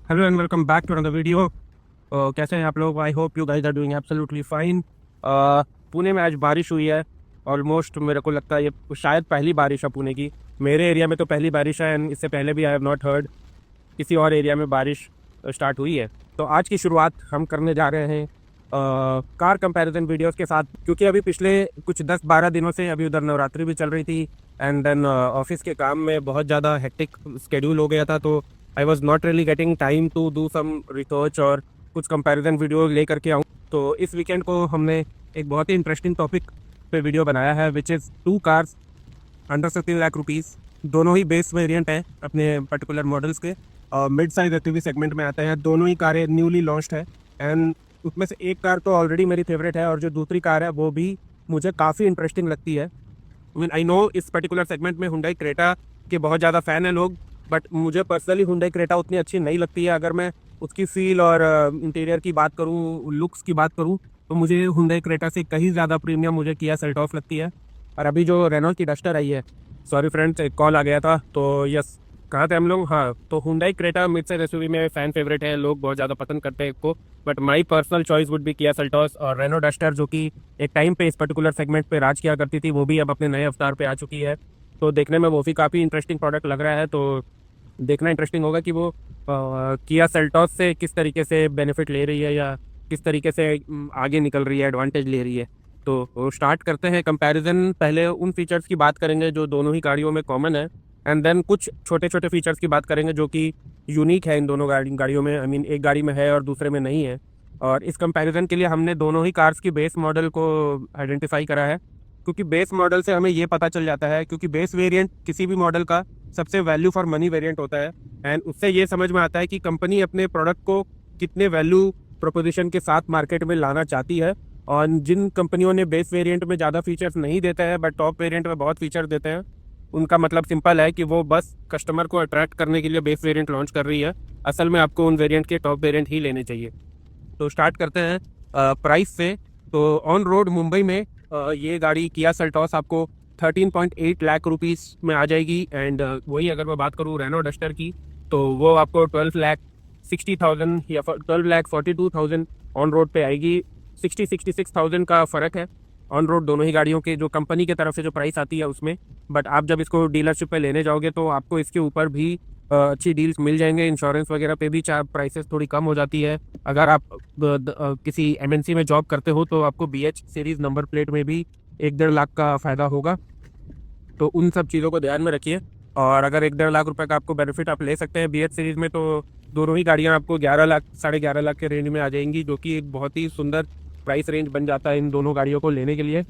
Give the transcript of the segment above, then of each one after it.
Hello and welcome back to another video. कैसे हैं आप लोग? I hope you guys are doing absolutely fine. Pune में आज बारिश हुई है। ऑलमोस्ट मेरे को लगता है ये शायद पहली बारिश है पुणे की। मेरे एरिया में तो पहली बारिश है एंड इससे पहले भी आई हैव नॉट हर्ड किसी और एरिया में बारिश स्टार्ट हुई है। तो आज की शुरुआत हम करने जा रहे हैं कार कंपैरिजन वीडियोस के साथ, क्योंकि अभी पिछले कुछ 10-12 दिनों से अभी उधर नवरात्रि भी चल रही थी एंड देन ऑफिस के काम में बहुत ज़्यादा हेक्टिक स्केड्यूल हो गया था। तो I was not really getting time to do some research और कुछ कंपैरिजन वीडियो लेकर के आऊँ। तो इस वीकेंड को हमने एक बहुत ही इंटरेस्टिंग टॉपिक पे वीडियो बनाया है, which is two cars under 15 lakh rupees. दोनों ही बेस वेरिएंट हैं अपने पर्टिकुलर मॉडल्स के, मिड साइज एक्टिव सेगमेंट में आते हैं। दोनों ही कारें न्यूली लॉन्च्ड है एंड उसमें से एक कार तो ऑलरेडी मेरी फेवरेट है और जो दूसरी कार है वो भी मुझे काफ़ी इंटरेस्टिंग लगती है। आई नो इस पर्टिकुलर सेगमेंट में हुंडई क्रेटा के बहुत ज़्यादा फ़ैन हैं लोग, बट मुझे पर्सनली हुंडई क्रेटा उतनी अच्छी नहीं लगती है। अगर मैं उसकी फील और इंटीरियर की बात करूँ, लुक्स की बात करूँ, तो मुझे हुंडई क्रेटा से कहीं ज़्यादा प्रीमियम मुझे किया सेल्टॉस लगती है। और अभी जो रेनॉल्ट की डस्टर आई है, सॉरी फ्रेंड्स एक कॉल आ गया था, तो यस कहाँ थे हम लोग? हाँ, तो Hyundai Creta mid size SUV में फ़ैन फेवरेट है, लोग बहुत ज़्यादा पसंद करते हैं इसको। But my personal choice would be Kia Seltos. और रेनो डस्टर जो कि एक टाइम पे इस पर्टिकुलर सेगमेंट पे राज किया करती थी, वो भी अब अपने नए अवतार पे आ चुकी है। तो देखने में वो भी काफ़ी इंटरेस्टिंग प्रोडक्ट लग रहा है। तो देखना इंटरेस्टिंग होगा कि वो किया सेल्टॉस से किस तरीके से बेनिफिट ले रही है या किस तरीके से आगे निकल रही है, एडवांटेज ले रही है। तो स्टार्ट करते हैं कंपैरिजन। पहले उन फीचर्स की बात करेंगे जो दोनों ही गाड़ियों में कॉमन है एंड देन कुछ छोटे छोटे फीचर्स की बात करेंगे जो कि यूनिक है इन दोनों गाड़ियों में। आई मीन एक गाड़ी में है और दूसरे में नहीं है। और इस कंपैरिजन के लिए हमने दोनों ही कार्स की बेस मॉडल को आइडेंटिफाई करा है, क्योंकि बेस मॉडल से हमें ये पता चल जाता है, क्योंकि बेस वेरिएंट किसी भी मॉडल का सबसे वैल्यू फॉर मनी वेरिएंट होता है एंड उससे ये समझ में आता है कि कंपनी अपने प्रोडक्ट को कितने वैल्यू प्रोपोजिशन के साथ मार्केट में लाना चाहती है। और जिन कंपनियों ने बेस वेरिएंट में ज़्यादा फीचर्स नहीं देते हैं बट टॉप वेरिएंट में बहुत फीचर देते हैं, उनका मतलब सिंपल है कि वो बस कस्टमर को अट्रैक्ट करने के लिए बेस वेरिएंट लॉन्च कर रही है। असल में आपको उन वेरिएंट के टॉप वेरिएंट ही लेने चाहिए। तो स्टार्ट करते हैं प्राइस से। तो ऑन रोड मुंबई में ये गाड़ी किया सेल्टॉस आपको 13.8 लाख रुपीज़ में आ जाएगी एंड वही अगर मैं बात करूँ रेनो डस्टर की, तो वो आपको 12,60,000 या 12,42,000 ऑन रोड पे आएगी। 66,000 का फ़र्क है ऑन रोड दोनों ही गाड़ियों के, जो कंपनी की तरफ से जो प्राइस आती है उसमें। बट आप जब इसको डीलरशिप पे लेने जाओगे तो आपको इसके ऊपर भी अच्छी डील्स मिल जाएंगे। इंश्योरेंस वगैरह पे भी प्राइसेस थोड़ी कम हो जाती है। अगर आप किसी एमएनसी में जॉब करते हो तो आपको BH सीरीज़ नंबर प्लेट में भी 1-1.5 लाख का फ़ायदा होगा। तो उन सब चीज़ों को ध्यान में रखिए। और अगर 1-1.5 लाख रुपए का आपको बेनिफिट आप ले सकते हैं BH सीरीज़ में, तो दोनों ही गाड़ियाँ आपको 11 लाख 11.5 लाख के रेंज में आ जाएंगी, जो कि एक बहुत ही सुंदर प्राइस रेंज बन जाता है इन दोनों गाड़ियों को लेने के लिए।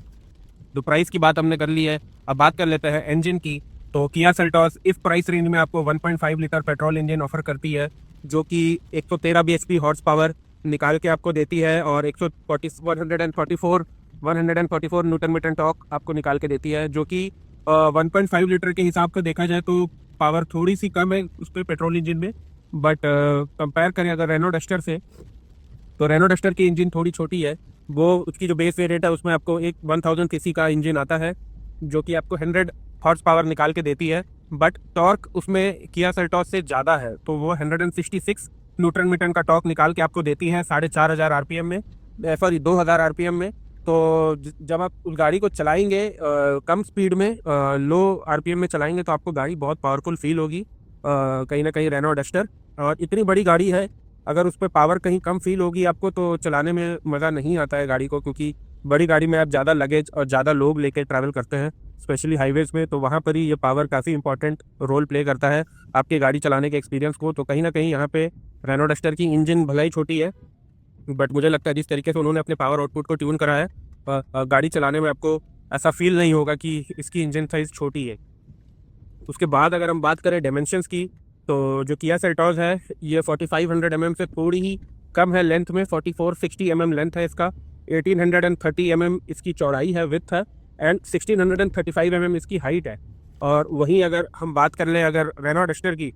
तो प्राइस की बात हमने कर ली है, अब बात कर लेते हैं इंजन की। तो किया सेल्टॉस इस प्राइस रेंज में आपको 1.5 लीटर पेट्रोल इंजन ऑफर करती है, जो कि 113 bhp हॉर्स पावर निकाल के आपको देती है और 144 न्यूटन मीटर टॉर्क आपको निकाल के देती है, जो कि 1.5 लीटर के हिसाब से देखा जाए तो पावर थोड़ी सी कम है उस पर पेट्रोल इंजन में। बट कंपेयर करें अगर रेनो डस्टर से, तो रेनो डस्टर की इंजन थोड़ी छोटी है। वो उसकी जो बेस वेरिएंट है उसमें आपको एक 1000 सीसी का इंजन आता है, जो कि आपको 100 हॉर्स पावर निकाल के देती है। बट टॉर्क उसमें किया सेल्टॉस से ज़्यादा है, तो वो 166 न्यूटन मीटर का टॉर्क निकाल के आपको देती है 4,500 आरपीएम में, सॉरी 2000 आरपीएम में। तो जब आप उस गाड़ी को चलाएंगे कम स्पीड में, लो आरपीएम में चलाएंगे, तो आपको गाड़ी बहुत पावरफुल फील होगी कहीं ना कहीं रेनो डस्टर। और इतनी बड़ी गाड़ी है, अगर उस पर पावर कहीं कम फील होगी आपको तो चलाने में मज़ा नहीं आता है गाड़ी को, क्योंकि बड़ी गाड़ी में आप ज़्यादा लगेज और ज़्यादा लोग लेके ट्रैवल करते हैं स्पेशली हाईवेज़ में, तो वहाँ पर ही ये पावर काफ़ी इंपॉर्टेंट रोल प्ले करता है आपके गाड़ी चलाने के एक्सपीरियंस को। तो कहीं ना कहीं यहाँ पे रेनो डस्टर की इंजन भले ही छोटी है, बट मुझे लगता है जिस तरीके से उन्होंने अपने पावर आउटपुट को ट्यून करा है, गाड़ी चलाने में आपको ऐसा फील नहीं होगा कि इसकी इंजन साइज़ छोटी है। उसके बाद अगर हम बात करें डायमेंशंस की, तो जो किया सेल्टॉस है ये 4500 mm से थोड़ी ही कम है लेंथ में। 4460 mm लेंथ है इसका, 1830 mm इसकी चौड़ाई है, विथ है, एंड 1635 mm इसकी हाइट है। और वहीं अगर हम बात कर लें अगर रेनो डस्टर की,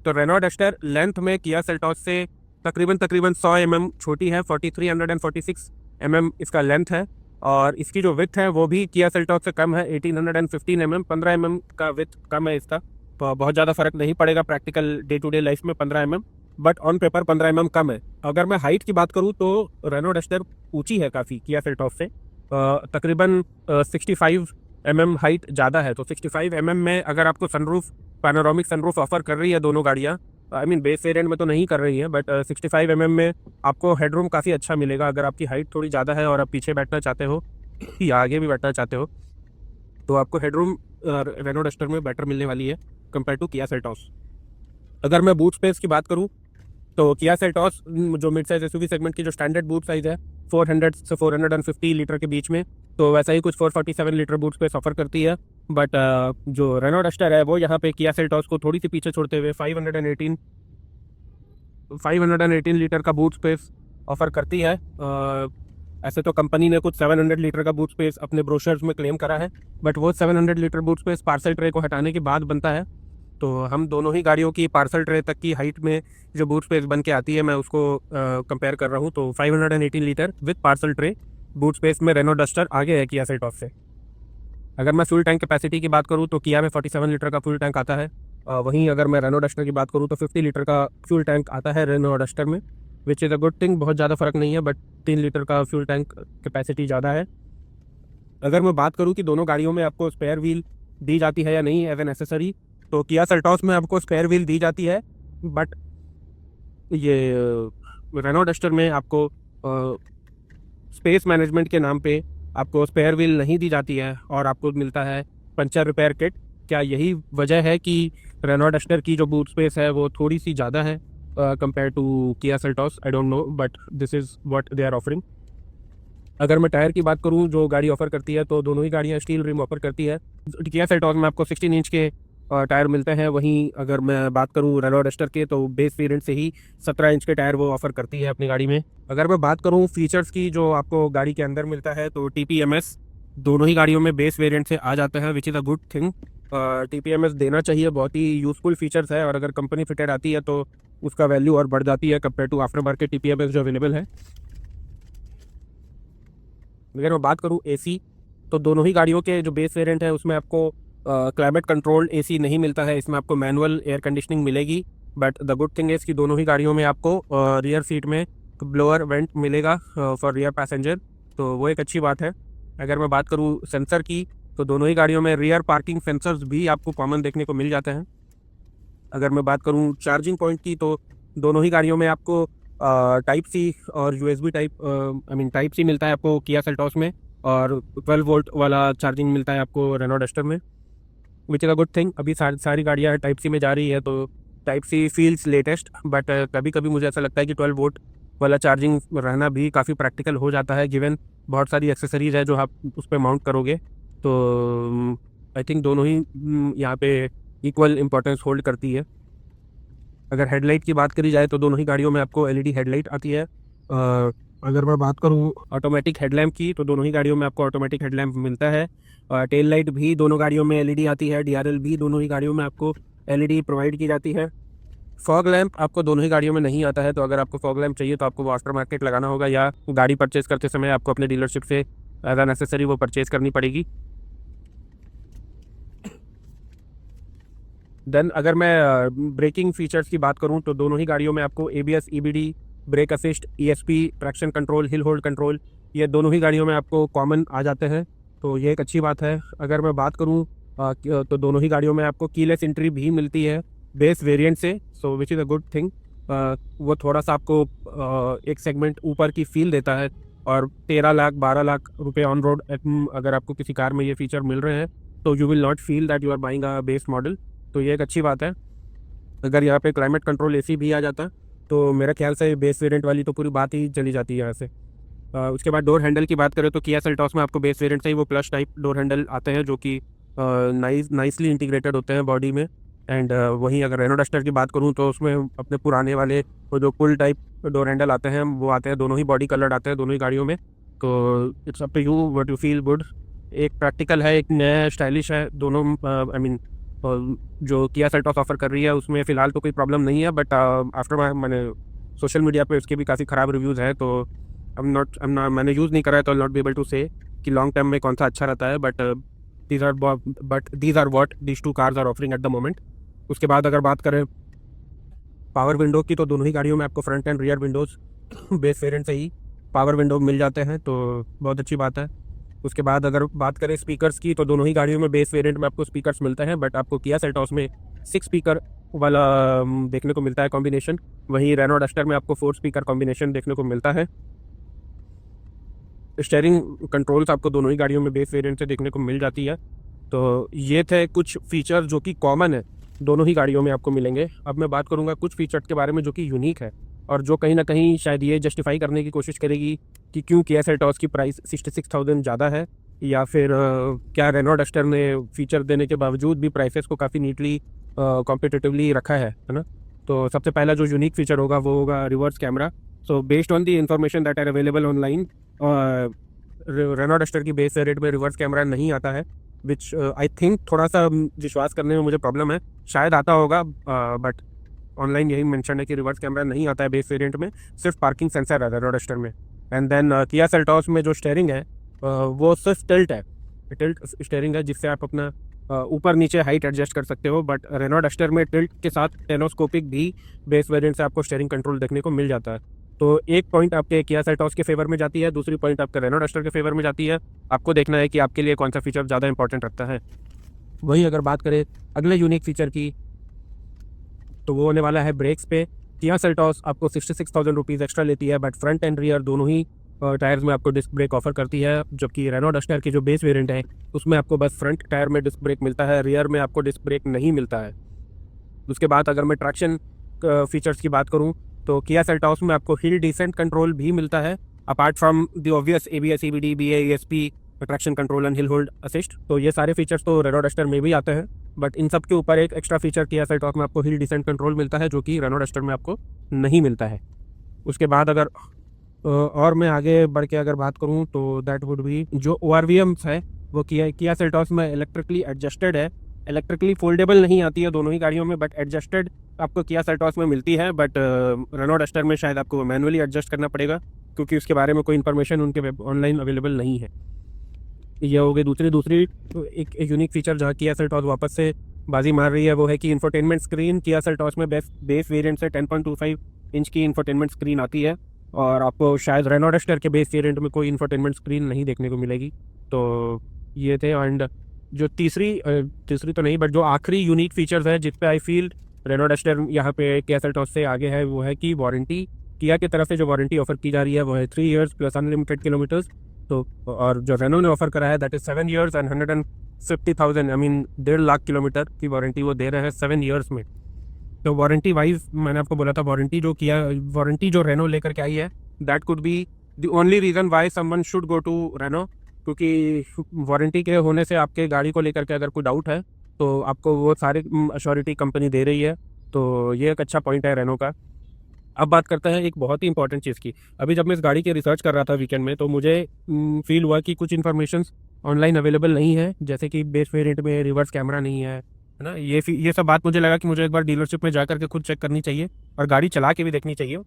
तो रेनो डस्टर लेंथ में किया सेल्टॉस से तकरीबन 100 mm छोटी है। 4346 mm इसका लेंथ है और इसकी जो विथ है वो भी किया सेल्टॉस से कम है, 1815 mm, 15 mm का विथ कम है इसका। तो बहुत ज़्यादा फ़र्क नहीं पड़ेगा practical day to day life में 15 mm। But on paper 15 mm कम है। अगर मैं हाइट की बात करूँ तो रेनो डस्टर ऊंची है काफ़ी किया सेल्टॉस से, तकरीबन 65 mm हाइट ज़्यादा है। तो 65 mm में अगर आपको सनरूफ, पैनोरामिक सनरूफ ऑफर कर रही है दोनों गाड़ियाँ, आई मीन बेस वेरिएंट में तो नहीं कर रही है, बट 65 mm में आपको हेडरूम काफ़ी अच्छा मिलेगा। अगर आपकी हाइट थोड़ी ज़्यादा है और आप पीछे बैठना चाहते हो या आगे भी बैठना चाहते हो, तो आपको हेडरूम रेनो डस्टर में बेटर मिलने वाली है कंपेयर टू किया सेल्टॉस। अगर मैं बूट स्पेस की बात करूँ तो किया सेल्टॉस जो मिड साइज एसयूवी सेगमेंट की जो स्टैंडर्ड बूट साइज है 400 से 450 लीटर के बीच में, तो वैसा ही कुछ 447 लीटर बूट स्पेस ऑफर करती है। बट जो रेनो डस्टर है वो यहाँ पे किया सेल्टॉस को थोड़ी सी पीछे छोड़ते हुए 518 लीटर का बूट स्पेस ऑफर करती है। ऐसे तो कंपनी ने कुछ 700 लीटर का बूट स्पेस अपने ब्रोशर्स में क्लेम करा है, बट वो 700 litre boot space parcel tray को हटाने के बाद बनता है। तो हम दोनों ही गाड़ियों की पार्सल ट्रे तक की हाइट में जो बूट स्पेस बन के आती है, मैं उसको कंपेयर कर रहा हूँ। तो 518 litre with parcel tray boot space में रेनो डस्टर आगे है किया सेल्टॉस से। अगर मैं फ्यूल टैंक कैपेसिटी की बात करूँ तो किया में 47 लीटर का फ्यूल टैंक आता है। वहीं अगर मैं रेनो डस्टर की बात करूँ तो 50 लीटर का फ्यूल टैंक आता है रेनो डस्टर में, विच इज़ अ गुड थिंग। बहुत ज़्यादा फर्क नहीं है, बट 3 लीटर का फ्यूल टैंक कैपेसिटी ज़्यादा है। अगर मैं बात करूँ कि दोनों गाड़ियों में आपको स्पेयर व्हील दी जाती है या नहीं एज ए नेसेसरी, तो किया सेल्टॉस में आपको स्पेयर व्हील दी जाती है, बट ये रेनो डस्टर में आपको स्पेस मैनेजमेंट के नाम पे आपको स्पेयर व्हील नहीं दी जाती है और आपको मिलता है पंचर रिपेयर किट। क्या यही वजह है कि रेनो डस्टर की जो बूट स्पेस है वो थोड़ी सी ज़्यादा है कंपेयर टू किया Seltos? I don't know, but this is what they are offering. अगर मैं टायर की बात करूं जो गाड़ी ऑफर करती है, तो दोनों ही गाड़ियां स्टील रिम ऑफर करती है। किया सेल्टॉस में आपको 16 इंच के टायर मिलते हैं। वहीं अगर मैं बात करूं रेनो डस्टर के, तो बेस वेरिएंट से ही 17 इंच के टायर वो ऑफर करती है अपनी गाड़ी में। अगर मैं बात करूं फीचर्स की जो आपको गाड़ी के अंदर मिलता है, तो TPMS दोनों ही गाड़ियों में बेस वेरिएंट से आ जाता है, which is a good thing. TPMS देना चाहिए, बहुत ही यूजफुल फीचर्स है, और अगर कंपनी फिटेड आती है तो उसका वैल्यू और बढ़ जाती है compare to after market TPMS जो अवेलेबल है। अगर मैं बात करूँ AC, तो दोनों ही गाड़ियों के जो बेस वेरिएंट है उसमें आपको क्लाइमेट कंट्रोल्ड AC नहीं मिलता है, इसमें आपको मैनुअल एयर कंडीशनिंग मिलेगी। But the good thing is कि दोनों ही गाड़ियों में आपको रियर सीट में ब्लोअर वेंट मिलेगा फॉर रियर पैसेंजर, तो वो एक अच्छी बात है। अगर मैं बात करूँ सेंसर की, तो दोनों ही गाड़ियों में रियर पार्किंग सेंसर्स भी आपको कॉमन देखने को मिल जाते हैं। अगर मैं बात करूँ चार्जिंग पॉइंट की, तो दोनों ही गाड़ियों में आपको टाइप सी और USB type, I mean type C मिलता है आपको किया सेल्टॉस में, और 12 वोल्ट वाला चार्जिंग मिलता है आपको रेनो डस्टर में, विच इज़ अ गुड थिंग। अभी सारी गाड़ियाँ टाइप सी में जा रही है, तो type C feels latest, but कभी कभी मुझे ऐसा लगता है कि 12 वोल्ट वाला चार्जिंग रहना भी काफ़ी प्रैक्टिकल हो जाता है, गिवन बहुत सारी एक्सेसरीज है जो आप उस पर माउंट करोगे। तो आई थिंक दोनों ही यहाँ पे इक्वल इम्पोर्टेंस होल्ड करती है। अगर हेडलाइट की बात करी जाए, तो दोनों ही गाड़ियों में आपको LED हेडलाइट आती है। अगर मैं बात करूँ ऑटोमेटिक हेडलैम्प की, तो दोनों ही गाड़ियों में आपको ऑटोमेटिक हेडलैम्प मिलता है। टेल लाइट भी दोनों गाड़ियों में LED आती है। DRL भी दोनों ही गाड़ियों में आपको LED प्रोवाइड की जाती है। फॉग लैंप आपको दोनों ही गाड़ियों में नहीं आता है, तो अगर आपको फॉग लैंप चाहिए तो आपको वो आफ्टर मार्केट लगाना होगा, या गाड़ी परचेज करते समय आपको अपने डीलरशिप से एज अ नेसेसरी वो परचेज करनी पड़ेगी। देन अगर मैं ब्रेकिंग फीचर्स की बात करूं, तो दोनों ही गाड़ियों में आपको ABS, EBD, brake assist, ESP, traction control, hill hold control, ये दोनों ही गाड़ियों में आपको कॉमन आ जाते हैं, तो ये एक अच्छी बात है। अगर मैं बात करूं तो दोनों ही गाड़ियों में आपको कीलेस एंट्री भी मिलती है बेस वेरिएंट से, so which is a good thing. वो थोड़ा सा आपको एक सेगमेंट ऊपर की फील देता है, और 13 लाख 12 लाख रुपए ऑन रोड अगर आपको किसी कार में ये फीचर मिल रहे हैं, तो you will not feel that you are buying a base model, तो ये एक अच्छी बात है। अगर यहाँ पे क्लाइमेट कंट्रोल AC भी आ जाता, तो मेरे ख्याल से बेस वेरिएंट वाली तो पूरी बात ही चली जाती है यहाँ से। उसके बाद डोर हैंडल की बात करें, तो किया सेल्टॉस में आपको बेस वेरिएंट से ही वो प्लस टाइप डोर हैंडल आते हैं, जो कि नाइसली इंटीग्रेटेड होते हैं बॉडी में। एंड वहीं अगर रेनो डस्टर की बात करूँ, तो उसमें अपने पुराने वाले वो जो पुल टाइप डोर हैंडल आते हैं वो आते हैं, दोनों ही बॉडी कलर्ड आते हैं दोनों ही गाड़ियों में। तो it's up to you what you feel good. एक प्रैक्टिकल है, एक नया स्टाइलिश है, दोनों आई मीन जो किया सेल्टॉस ऑफर कर रही है उसमें फ़िलहाल तो कोई प्रॉब्लम नहीं है, बट आफ्टर मैंने सोशल मीडिया पे उसके भी काफ़ी ख़राब रिव्यूज़ हैं, तो मैंने यूज़ नहीं करा है, तो आई नॉट बी एबल टू से कि लॉन्ग टर्म में कौन सा अच्छा रहता है, but these are what these two cars are offering at the moment. उसके बाद अगर बात करें पावर विंडो की तो दोनों ही गाड़ियों में आपको front end rear Windows base variant से ही पावर विंडो मिल जाते हैं, तो बहुत अच्छी बात है। उसके बाद अगर बात करें स्पीकर्स की, तो दोनों ही गाड़ियों में बेस वेरिएंट में आपको स्पीकर्स मिलते हैं, बट आपको किया सेल्टॉस में 6 स्पीकर वाला देखने को मिलता है कॉम्बिनेशन। वहीं रेनो डस्टर में आपको 4 स्पीकर कॉम्बिनेशन देखने को मिलता है। स्टीयरिंग कंट्रोल्स आपको दोनों ही गाड़ियों में बेस वेरिएंट से देखने को मिल जाती है। तो ये थे कुछ फीचर जो कि कॉमन है, दोनों ही गाड़ियों में आपको मिलेंगे। अब मैं बात करूँगा कुछ फीचर्स के बारे में जो कि यूनिक है और जो कहीं ना कहीं शायद ये जस्टिफाई करने की कोशिश करेगी कि क्यों किया सेल्टॉस की प्राइस 66,000 ज़्यादा है, या फिर क्या रेनो डस्टर ने फीचर देने के बावजूद भी प्राइसेस को काफ़ी नीटली कॉम्पिटिटिवली रखा है ना। तो सबसे पहला जो यूनिक फीचर होगा वो होगा reverse camera. So based on the information that are available online, Renault Duster की बेस वेरिएंट में रिवर्स कैमरा नहीं आता है, विच आई थिंक थोड़ा सा विश्वास करने में मुझे प्रॉब्लम है। शायद आता होगा, बट ऑनलाइन यही मेंशन है कि रिवर्स कैमरा नहीं आता है बेस वेरिएंट में, सिर्फ पार्किंग सेंसर है रेनो डस्टर में। एंड देन किया सेल्टॉस में जो स्टीयरिंग है वो सिर्फ टिल्ट है, टिल्ट स्टीयरिंग है, जिससे आप अपना ऊपर नीचे हाइट एडजस्ट कर सकते हो। बट रेनो डस्टर में टिल्ट के साथ टेलोस्कोपिक भी बेस वेरिएंट से आपको स्टीयरिंग कंट्रोल देखने को मिल जाता है। तो एक पॉइंट आपके किया सेल्टॉस के फेवर में जाती है, दूसरी पॉइंट आपके रेनो डस्टर के फेवर में जाती है। आपको देखना है कि आपके लिए कौन सा फीचर ज़्यादा इंपॉर्टेंट रखता है। वही अगर बात करें अगले यूनिक फीचर की, तो वो होने वाला है ब्रेक्स पे। किया सेल्टॉस आपको 66,000 रुपीज़ एक्स्ट्रा लेती है, बट फ्रंट एंड रियर दोनों ही टायर्स में आपको डिस्क ब्रेक ऑफर करती है, जबकि रेनो डस्टर की जो बेस वेरिएंट है उसमें आपको बस फ्रंट टायर में डिस्क ब्रेक मिलता है, रियर में आपको डिस्क ब्रेक नहीं मिलता है। उसके बाद अगर मैं ट्रैक्शन फीचर्स की बात करूं, तो किया सेल्टॉस में आपको हिल डिसेंट कंट्रोल भी मिलता है, apart from the obvious ABS EBD BA ESP traction control and hill hold assist. तो ये सारे फीचर्स तो रेनो डस्टर में भी आते हैं, बट इन सब के ऊपर एक एक्स्ट्रा फीचर किया सेल्टॉस में आपको हिल डिसेंट कंट्रोल मिलता है, जो कि रेनो डस्टर में आपको नहीं मिलता है। उसके बाद अगर और मैं आगे बढ़ के अगर बात करूं, तो दैट वुड बी जो ORVMs है वो किया सेल्टॉस में इलेक्ट्रिकली एडजस्टेड है। इलेक्ट्रिकली फोल्डेबल नहीं आती है दोनों ही गाड़ियों में, बट एडजस्टेड आपको किया सेल्टॉस में मिलती है। बट रेनो डस्टर में शायद आपको मैनुअली एडजस्ट करना पड़ेगा, क्योंकि उसके बारे में कोई इन्फॉर्मेशन उनके ऑनलाइन अवेलेबल नहीं है। ये हो गई दूसरी एक यूनिक फीचर जहाँ किया सेल्टॉस वापस से बाजी मार रही है, वो है कि इंफोटेनमेंट स्क्रीन। किया सेल्टॉस में बेस वेरिएंट से 10.25 इंच की इंफोटेनमेंट स्क्रीन आती है, और आपको शायद रेनो डस्टर के बेस वेरिएंट में कोई इंफोटेनमेंट स्क्रीन नहीं देखने को मिलेगी। तो ये थे। एंड जो तीसरी तो नहीं, बट जो आखिरी यूनिक फीचर्स है जिस पे आई फील रेनो डस्टर यहाँ पे किया सेल्टॉस से आगे है, वो है कि वारंटी। किया की तरफ से जो वारंटी ऑफर की जा रही है वो है 3 years प्लस अनलिमिटेड किलोमीटर्स। तो और जो रेनो ने ऑफर करा है that is 7 years and 150,000, I mean 1.5 lakh kilometre की वारंटी वो दे रहे हैं 7 years में। तो वारंटी वाइज मैंने आपको बोला था, वारंटी जो रेनो लेकर के आई है, that could be the only reason why someone should go to Renault, क्योंकि वारंटी के होने से आपके गाड़ी को लेकर के अगर कोई डाउट है तो आपको वो सारी अश्योरिटी कंपनी दे रही है। तो ये एक अच्छा पॉइंट है रेनो का। अब बात करते हैं एक बहुत ही इंपॉर्टेंट चीज़ की। अभी जब मैं इस गाड़ी की रिसर्च कर रहा था वीकेंड में, तो मुझे फील हुआ कि कुछ इन्फॉर्मेशन ऑनलाइन अवेलेबल नहीं है, जैसे कि बेस वेरिएंट में रिवर्स कैमरा नहीं है ना। ये सब बात मुझे लगा कि मुझे एक बार डीलरशिप में जा करके खुद चेक करनी चाहिए और गाड़ी चला के भी देखनी चाहिए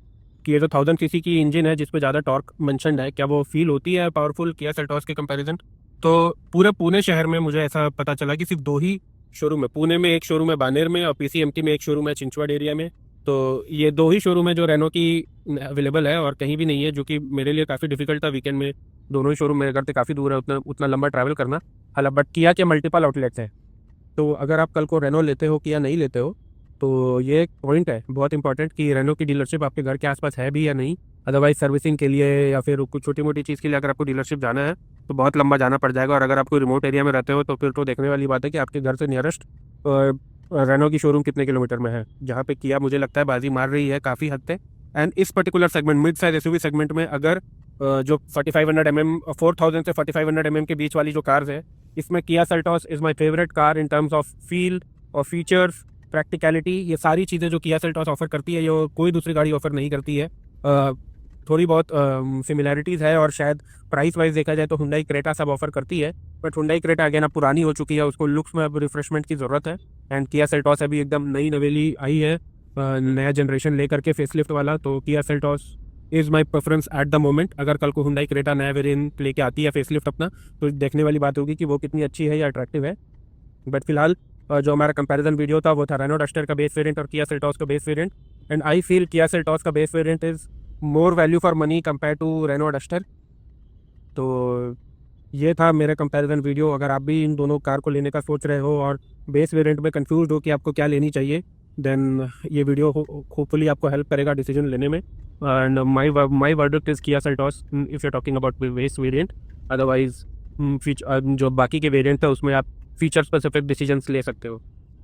कि ये जो 1000 सीसी की इंजन है जिस पे ज़्यादा टॉर्क मेंशन्ड है, क्या वो फील होती है पावरफुल किया सेल्टॉस के कंपैरिजन। तो पूरे पुणे शहर में मुझे ऐसा पता चला कि सिर्फ 2 ही शोरूम है। पुणे में एक शोरूम है बानेर में, और PCMT में एक शोरूम है चिंचवड एरिया में। तो ये 2 ही शोरूम है जो रेनो की अवेलेबल है, और कहीं भी नहीं है, जो कि मेरे लिए काफ़ी डिफिकल्ट था वीकेंड में। दोनों ही शोरूम मेरे घर से काफ़ी दूर है, उतना लंबा ट्रैवल करना। हालांकि बट किया के मल्टीपल आउटलेट्स हैं। तो अगर आप कल को रेनो लेते हो कि या नहीं लेते हो, तो ये एक पॉइंट है बहुत इंपॉर्टेंट कि रेनो की डीलरशिप आपके घर के आसपास है भी या नहीं। अदरवाइज सर्विसिंग के लिए या फिर कुछ छोटी मोटी चीज़ के लिए अगर आपको डीलरशिप जाना है तो बहुत लंबा जाना पड़ जाएगा। और अगर आप कोई रिमोट एरिया में रहते हो तो फिर तो देखने वाली बात है कि आपके घर से नियरेस्ट रेनो की शोरूम कितने किलोमीटर में है, जहाँ पे किया मुझे लगता है बाजी मार रही है काफ़ी हद तक। एंड इस particular segment mid size SUV segment में अगर जो 4500 mm 4000 से 4500 mm के बीच वाली जो कार्स है, इसमें Kia Seltos is my favourite car in terms of feel और फीचर्स, प्रैक्टिकलिटी। ये सारी चीज़ें जो किया सेल्टॉस ऑफर करती है ये कोई दूसरी गाड़ी ऑफर नहीं करती है। थोड़ी बहुत सिमिलैरिटीज़ है, और शायद प्राइस वाइज देखा जाए तो हुंडई क्रेटा सब ऑफर करती है, बट हुंडई क्रेटा अगेन अब पुरानी हो चुकी है, उसको लुक्स में अब रिफ्रेशमेंट की ज़रूरत है। एंड किया सेल्टॉस अभी एकदम नई नवेली आई है, नया जनरेशन लेकर के फेसलिफ्ट वाला। तो Kia Seltos is my preference eight the moment. अगर कल को हुंडई क्रेटा नया वेरिएंट लेके आती है फेसलिफ्ट अपना, तो देखने वाली बात होगी कि वो कितनी अच्छी है या अट्रैक्टिव है। बट फिलहाल जो हमारा कंपैरिजन वीडियो था वो था रेनो डस्टर का बेस वेरिएंट और किया सेल्टॉस का base variant. And I feel किया सेल्टॉस का base variant is more value for money compare to Renault Duster. तो ये था मेरा कंपैरिजन वीडियो। अगर आप भी इन दोनों कार को लेने का सोच रहे हो और बेस वेरिएंट में कंफ्यूज हो कि आपको क्या लेनी चाहिए, देन ये वीडियो होपफुली आपको हेल्प करेगा डिसीजन लेने में। And my verdict is Kia Seltos if you talking about base variant. Otherwise जो बाकी के वेरिएंट है उसमें आप फीचर स्पेसिफिक डिसीजंस ले सकते हो।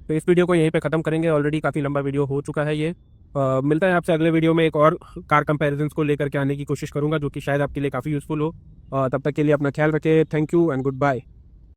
तो इस वीडियो को यहीं पे ख़त्म करेंगे, ऑलरेडी काफ़ी लंबा वीडियो हो चुका है ये। मिलता है आपसे अगले वीडियो में, एक और कार कंपैरिजन्स को लेकर के आने की कोशिश करूंगा जो कि शायद आपके लिए काफ़ी यूज़फुल हो। तब तक के लिए अपना ख्याल रखें। Thank you and good bye.